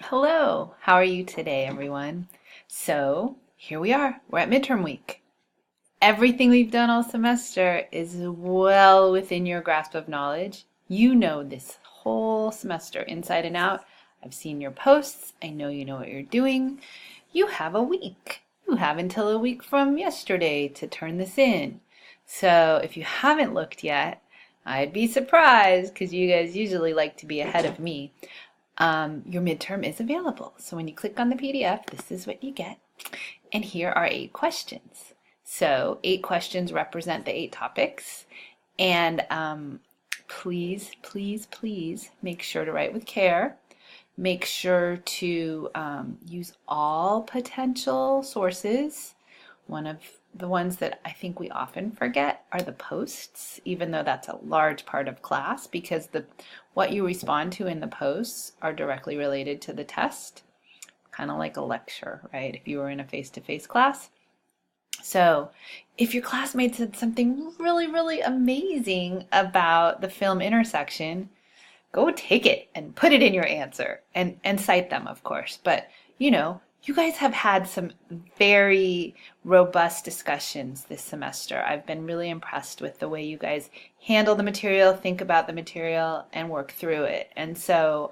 Hello, how are you today, everyone? So, here we are. We're at midterm week. Everything we've done all semester is well within your grasp of knowledge. You know this whole semester inside and out. I've seen your posts. I know you know what you're doing. You have a week. You have until a week from yesterday to turn this in. So, if you haven't looked yet, I'd be surprised because you guys usually like to be ahead of me. Your midterm is available. So when you click on the PDF, this is what you get. And here are 8 questions. So 8 questions represent the 8 topics. And please, please, please make sure to write with care. Make sure to use all potential sources. One of the ones that I think we often forget are the posts, even though that's a large part of class, because what you respond to in the posts are directly related to the test, kind of like a lecture, right? If you were in a face-to-face class. So if your classmate said something really, really amazing about the film intersection, go take it and put it in your answer and cite them, of course. But, you guys have had some very robust discussions this semester. I've been really impressed with the way you guys handle the material, think about the material, and work through it. And so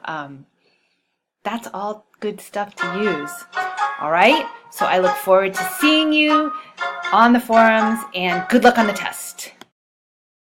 that's all good stuff to use. All right? So I look forward to seeing you on the forums, and good luck on the test.